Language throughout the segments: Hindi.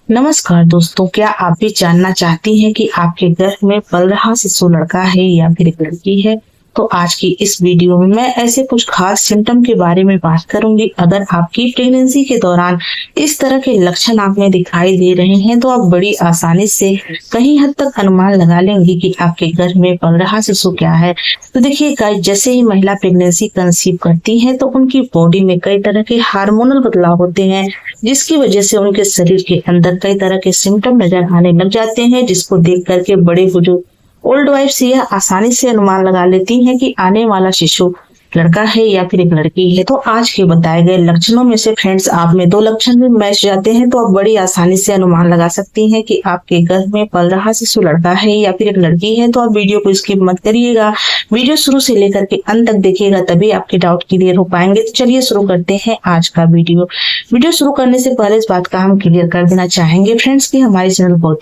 नमस्कार दोस्तों, क्या आप भी जानना चाहती हैं कि आपके गर्भ में पल रहा शिशु लड़का है या फिर एक लड़की है? तो आज की इस वीडियो में मैं ऐसे कुछ खास सिम्टम के बारे में बात करूंगी। अगर आपकी प्रेगनेंसी के दौरान इस तरह के लक्षण आप में दिखाई दे रहे हैं तो आप बड़ी आसानी से कहीं हद तक अनुमान लगा लेंगी कि आपके गर्भ में पल रहा शिशु क्या है। तो देखिए गाइस, जैसे ही महिला प्रेगनेंसी कंसीव करती है तो उनकी बॉडी में कई तरह के हार्मोनल बदलाव होते हैं, जिसकी वजह से उनके शरीर के अंदर कई तरह के सिम्टम नजर आने लग जाते हैं, जिसको देख करके बड़े बुजुर्ग ओल्ड वाइफ्स यह आसानी से अनुमान लगा लेती हैं कि आने वाला शिशु लड़का है या फिर एक लड़की है। तो आज के बताए गए लक्षणों में से फ्रेंड्स आप में दो लक्षण भी मैच जाते हैं तो आप बड़ी आसानी से अनुमान लगा सकती हैं कि आपके गर्भ में पल रहा शिशु लड़का है या फिर एक लड़की है। तो आप वीडियो को स्किप मत करिएगा, वीडियो शुरू से लेकर के अंत तक देखिएगा, तभी आपके डाउट क्लियर हो पाएंगे। तो चलिए शुरू करते हैं आज का वीडियो शुरू करने से पहले इस बात का हम क्लियर कर देना चाहेंगे फ्रेंड्स कि हमारे चैनल को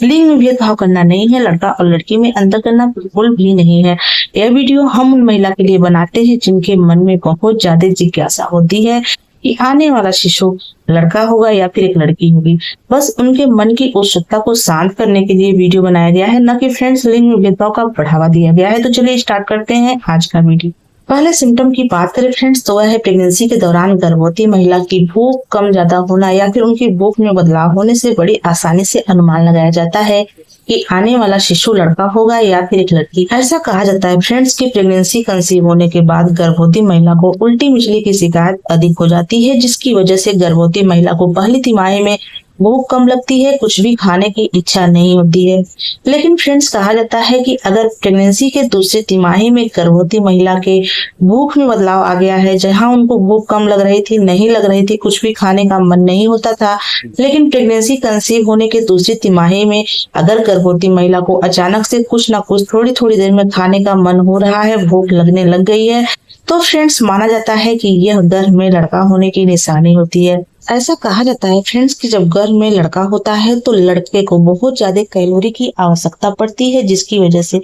लिंग में भेदभाव करना नहीं है, लड़का और लड़की में अंतर करना बिल्कुल भी नहीं है। यह वीडियो हम उन महिला के लिए बनाते हैं जिनके मन में बहुत ज्यादा जिज्ञासा होती है कि आने वाला शिशु लड़का होगा या फिर एक लड़की होगी। बस उनके मन की उत्सुकता को शांत करने के लिए वीडियो बनाया गया है, न कि फ्रेंड्स लिंग में भेदभाव का बढ़ावा दिया गया है। तो चलिए स्टार्ट करते हैं आज का वीडियो। पहले सिम्टम की बात करें फ्रेंड्स तो वह है प्रेगनेंसी के दौरान गर्भवती महिला की भूख कम ज्यादा होना या फिर उनकी भूख में बदलाव होने से बड़ी आसानी से अनुमान लगाया जाता है कि आने वाला शिशु लड़का होगा या फिर एक लड़की। ऐसा कहा जाता है फ्रेंड्स कि प्रेगनेंसी कंसीव होने के बाद गर्भवती महिला को उल्टी मिचली की शिकायत अधिक हो जाती है, जिसकी वजह से गर्भवती महिला को पहली तिमाही में भूख कम लगती है, कुछ भी खाने की इच्छा नहीं होती है। लेकिन फ्रेंड्स कहा जाता है कि अगर प्रेगनेंसी के दूसरी तिमाही में गर्भवती महिला के भूख में बदलाव आ गया है, जहां उनको भूख कम लग रही थी, नहीं लग रही थी, कुछ भी खाने का मन नहीं होता था, लेकिन प्रेगनेंसी कंसीव होने के दूसरी तिमाही में अगर गर्भवती महिला को अचानक से कुछ ना कुछ थोड़ी थोड़ी देर में खाने का मन हो रहा है, भूख लगने लग गई है, तो फ्रेंड्स माना जाता है कि यह गर्भ में लड़का होने की निशानी होती है। ऐसा कहा जाता है फ्रेंड्स कि जब गर्भ में लड़का होता है तो लड़के को बहुत ज्यादा कैलोरी की आवश्यकता पड़ती है, जिसकी वजह से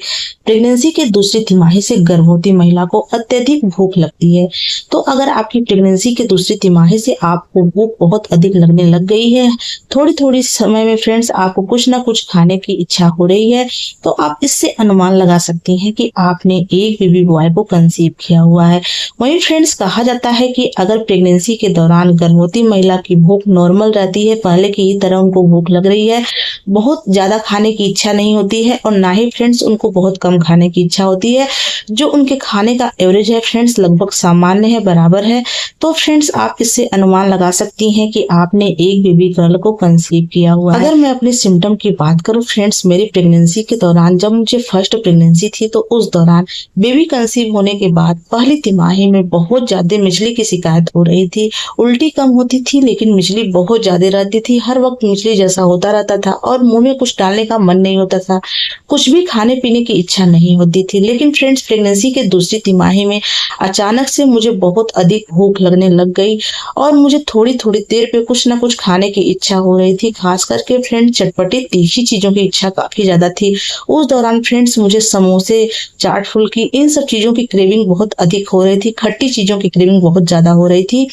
प्रेगनेंसी के दूसरी तिमाही से गर्भवती महिला को अत्यधिक भूख लगती है। तो अगर आपकी प्रेगनेंसी के दूसरी तिमाही से आपको भूख बहुत अधिक लगने लग गई है, थोड़ी थोड़ी समय में फ्रेंड्स आपको कुछ ना कुछ खाने की इच्छा हो रही है, तो आप इससे अनुमान लगा सकती हैं कि आपने एक बेबी बॉय को कंसीव किया हुआ है। वहीं फ्रेंड्स कहा जाता है कि अगर प्रेगनेंसी के दौरान गर्भवती महिला की भूख नॉर्मल रहती है, पहले की ही तरह उनको भूख लग रही है, बहुत ज्यादा खाने की इच्छा नहीं होती है और ना ही फ्रेंड्स उनको बहुत कम खाने की इच्छा होती है, जो उनके खाने का एवरेज है फ्रेंड्स लगभग सामान्य है, बराबर है, तो फ्रेंड्स आप इससे अनुमान लगा सकती हैं कि आपने एक बेबी गर्ल को कंसीव किया हुआ है। अगर मैं अपने सिम्टम की बात करूं फ्रेंड्स, मेरी प्रेगनेंसी के दौरान जब मुझे फर्स्ट प्रेगनेंसी थी तो उस दौरान बेबी कंसीव होने के बाद पहली तिमाही में बहुत ज्यादा मिचली की शिकायत हो रही थी, उल्टी कम होती थी लेकिन मिचली बहुत ज्यादा रहती थी, हर वक्त मिचली जैसा होता रहता था और मुंह में कुछ डालने का मन नहीं होता था, कुछ भी खाने पीने की इच्छा नहीं होती थी। लेकिन फ्रेंड्स प्रेगनेंसी के दूसरी तिमाही में अचानक से मुझे बहुत अधिक भूख लगने लग गई और मुझे थोड़ी थोड़ी देर पे कुछ ना कुछ खाने की इच्छा हो रही थी, खास करके फ्रेंड्स चटपटी तीखी चीजों की इच्छा काफी ज्यादा थी। उस दौरान फ्रेंड्स मुझे समोसे, चाट फुल्की, इन सब चीजों की क्रेविंग बहुत अधिक हो रही थी, खट्टी चीजों की क्रेविंग बहुत ज्यादा हो रही थी।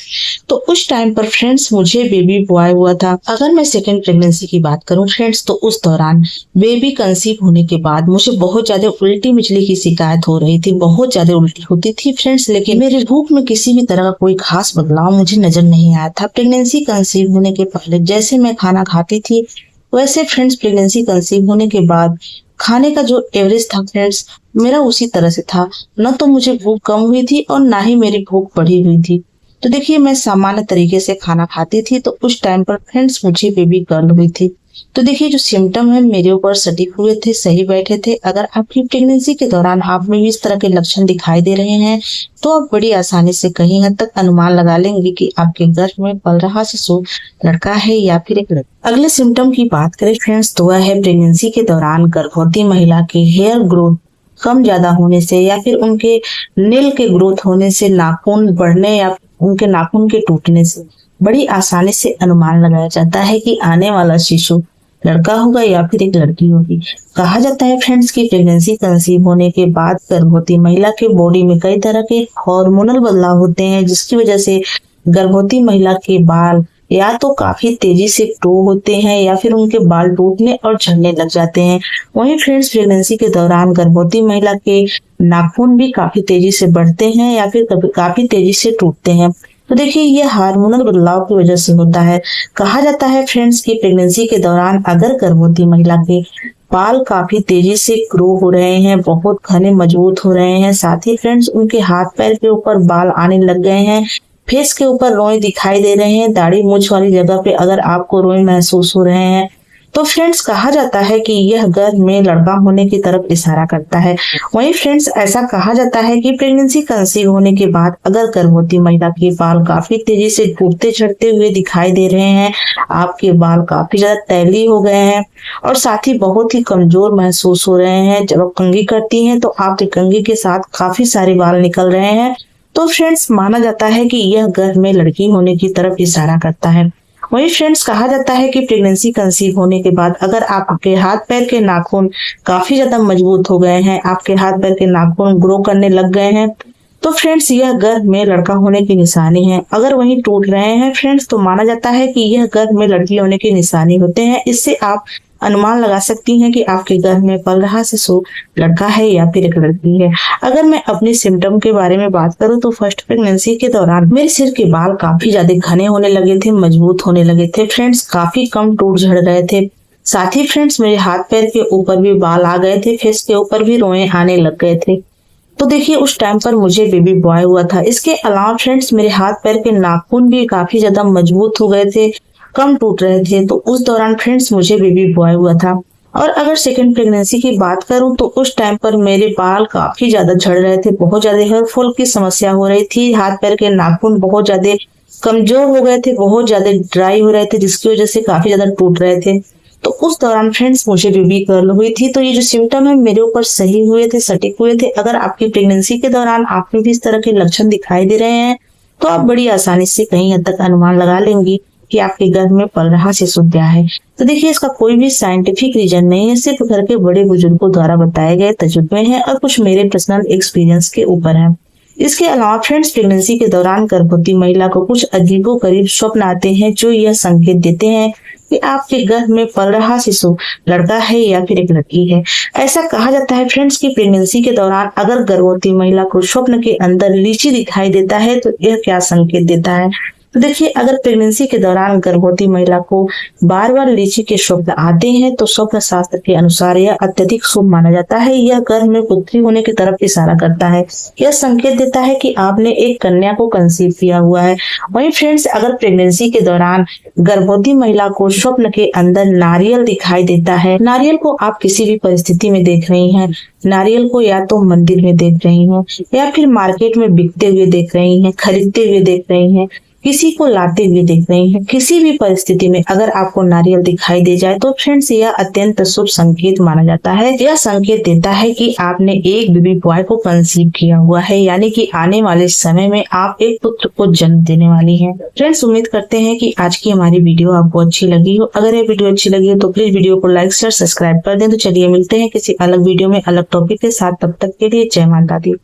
तो उस टाइम पर फ्रेंड्स मुझे बेबी बॉय हुआ था। अगर मैं सेकेंड प्रेगनेंसी की बात करूं फ्रेंड्स तो उस दौरान बेबी कंसीव होने के बाद मुझे बहुत ज्यादा उल्टी मिचली की शिकायत हो रही थी, बहुत ज्यादा उल्टी होती थी फ्रेंड्स, लेकिन मेरी भूख में किसी भी तरह का कोई खास बदलाव मुझे नजर नहीं आया था। प्रेगनेंसी कंसीव होने के पहले जैसे मैं खाना खाती थी वैसे फ्रेंड्स प्रेगनेंसी कंसीव होने के बाद खाने का जो एवरेज था फ्रेंड्स मेरा उसी तरह से था, न तो मुझे भूख कम हुई थी और ना ही मेरी भूख बढ़ी हुई थी। तो देखिए मैं सामान्य तरीके से खाना खाती थी, तो उस टाइम पर फ्रेंड्स मुझे बेबी गर्ल हुई थी। तो देखिए जो सिम्टम है मेरे ऊपर सटीक हुए थे, सही बैठे थे। अगर आपकी प्रेगनेंसी के दौरान आप में भी इस तरह के लक्षण दिखाई दे रहे हैं तो आप बड़ी आसानी से कहीं हद तक अनुमान लगा लेंगे कि आपके गर्भ में पल रहा शिशु लड़का है या फिर एक लड़की। अगले सिम्टम की बात करें फ्रेंड्स तो वह है प्रेगनेंसी के दौरान गर्भवती महिला की हेयर ग्रोथ कम ज्यादा होने से या फिर उनके नेल के ग्रोथ होने से, नाखून बढ़ने या उनके नाखून के टूटने से बड़ी आसानी से अनुमान लगाया जाता है कि आने वाला शिशु लड़का होगा या फिर एक लड़की होगी। कहा जाता है फ्रेंड्स कि प्रेगनेंसी कंसीव होने के बाद गर्भवती महिला के बॉडी में कई तरह के हार्मोनल बदलाव होते हैं, जिसकी वजह से गर्भवती महिला के बाल या तो काफी तेजी से ग्रो होते हैं या फिर उनके बाल टूटने और झड़ने लग जाते हैं। वहीं फ्रेंड्स प्रेगनेंसी के दौरान गर्भवती महिला के नाखून भी काफी तेजी से बढ़ते हैं या फिर कभी काफी तेजी से टूटते हैं। तो देखिए ये हार्मोनल बदलाव की वजह से होता है। कहा जाता है फ्रेंड्स की प्रेगनेंसी के दौरान अगर गर्भवती महिला के बाल काफी तेजी से ग्रो हो रहे हैं, बहुत घने मजबूत हो रहे हैं, साथ ही फ्रेंड्स उनके हाथ पैर के ऊपर बाल आने लग गए हैं, फेस के ऊपर रोए दिखाई दे रहे हैं, दाढ़ी मूंछ वाली जगह पे अगर आपको रोए महसूस हो रहे हैं, तो फ्रेंड्स कहा जाता है कि यह गर्भ में लड़का होने की तरफ इशारा करता है। वहीं फ्रेंड्स ऐसा कहा जाता है कि प्रेगनेंसी कंसीव होने के बाद अगर गर्भवती महिला के बाल काफी तेजी से टूटते झड़ते हुए दिखाई दे रहे हैं, आपके बाल काफी ज्यादा तैली हो गए हैं और साथ ही बहुत ही कमजोर महसूस हो रहे हैं, जब आप कंघी करती हैं तो आपके कंघी के साथ काफी सारे बाल निकल रहे हैं, तो फ्रेंड्स माना जाता है कि यह गर्भ में लड़की होने की तरफ इशारा करता है। वहीं फ्रेंड्स कहा जाता है कि प्रेगनेंसी कंसीव होने के बाद अगर आपके हाथ पैर के नाखून काफी ज्यादा मजबूत हो गए हैं, आपके हाथ पैर के नाखून ग्रो करने लग गए हैं, तो फ्रेंड्स यह गर्भ में लड़का होने की निशानी है। अगर वहीं टूट रहे हैं फ्रेंड्स तो माना जाता है कि यह गर्भ में लड़की होने की निशानी होते हैं। इससे आप अनुमान लगा सकती हैं कि आपके गर्भ में पल रहा शिशु लड़का है या फिर एक लड़की है। अगर मैं अपनी सिम्टम के बारे में बात करूं तो फर्स्ट प्रेगनेंसी के दौरान मेरे सिर के बाल काफी ज्यादा घने होने लगे थे, मजबूत होने लगे थे फ्रेंड्स, काफी कम टूट झड़ रहे थे। साथ ही फ्रेंड्स मेरे हाथ पैर के ऊपर भी बाल आ गए थे, फेस के ऊपर भी रोए आने लग गए थे। तो देखिए उस टाइम पर मुझे बेबी बॉय हुआ था। इसके अलावा फ्रेंड्स मेरे हाथ पैर के नाखून भी काफी ज्यादा मजबूत हो गए थे, कम टूट रहे थे, तो उस दौरान फ्रेंड्स मुझे बेबी बॉय हुआ था। और अगर सेकंड प्रेगनेंसी की बात करूं तो उस टाइम पर मेरे बाल काफी ज्यादा झड़ रहे थे, बहुत ज्यादा हेयर फॉल की समस्या हो रही थी, हाथ पैर के नाखून बहुत ज्यादा कमजोर हो गए थे, बहुत ज्यादा ड्राई हो रहे थे, जिसकी वजह से काफी ज्यादा टूट रहे थे। तो उस दौरान फ्रेंड्स मुझे बेबी गर्ल हुई थी। तो ये जो सिम्टम है मेरे ऊपर सही हुए थे, सटीक हुए थे। अगर आपकी प्रेगनेंसी के दौरान आप में भी इस तरह के लक्षण दिखाई दे रहे हैं तो आप बड़ी आसानी से कहीं हद तक अनुमान लगा लेंगी कि आपके गर्भ में पल रहा शिशु क्या है। तो देखिए इसका कोई भी साइंटिफिक रीजन नहीं है, सिर्फ घर के बड़े बुजुर्गों द्वारा बताए गए तजुर्बे हैं और कुछ मेरे पर्सनल एक्सपीरियंस के ऊपर है। इसके अलावा फ्रेंड्स प्रेगनेंसी के दौरान गर्भवती महिला को कुछ अजीबोगरीब स्वप्न आते हैं जो यह संकेत देते हैं कि आपके गर्भ में पल रहा शिशु लड़का है या फिर एक लड़की है। ऐसा कहा जाता है फ्रेंड्स की प्रेगनेंसी के दौरान अगर गर्भवती महिला को स्वप्न के अंदर लीची दिखाई देता है तो यह क्या संकेत देता है। तो देखिए अगर प्रेगनेंसी के दौरान गर्भवती महिला को बार बार लीची के स्वप्न आते हैं तो स्वप्न शास्त्र के अनुसार यह अत्यधिक शुभ माना जाता है। यह गर्भ में पुत्री होने की तरफ इशारा करता है। यह संकेत देता है कि आपने एक कन्या को कंसीव किया हुआ है। वहीं फ्रेंड्स अगर प्रेगनेंसी के दौरान गर्भवती महिला को स्वप्न के अंदर नारियल दिखाई देता है, नारियल को आप किसी भी परिस्थिति में देख रही हैं, नारियल को या तो मंदिर में देख रही हैं या फिर मार्केट में बिकते हुए देख रही हैं, खरीदते हुए देख रही हैं, किसी को लाते हुए देख रही हैं, किसी भी परिस्थिति में अगर आपको नारियल दिखाई दे जाए तो फ्रेंड्स यह अत्यंत शुभ संकेत माना जाता है। यह संकेत देता है कि आपने एक बेबी बॉय को कंसीव किया हुआ है, यानी कि आने वाले समय में आप एक पुत्र को जन्म देने वाली हैं। फ्रेंड्स उम्मीद करते हैं कि आज की हमारी वीडियो आपको अच्छी लगी हो। अगर ये वीडियो अच्छी लगी हो तो प्लीज वीडियो को लाइक शेयर सब्सक्राइब कर दें। तो चलिए मिलते हैं किसी अलग वीडियो में अलग टॉपिक के साथ, तब तक के लिए जय माता दी।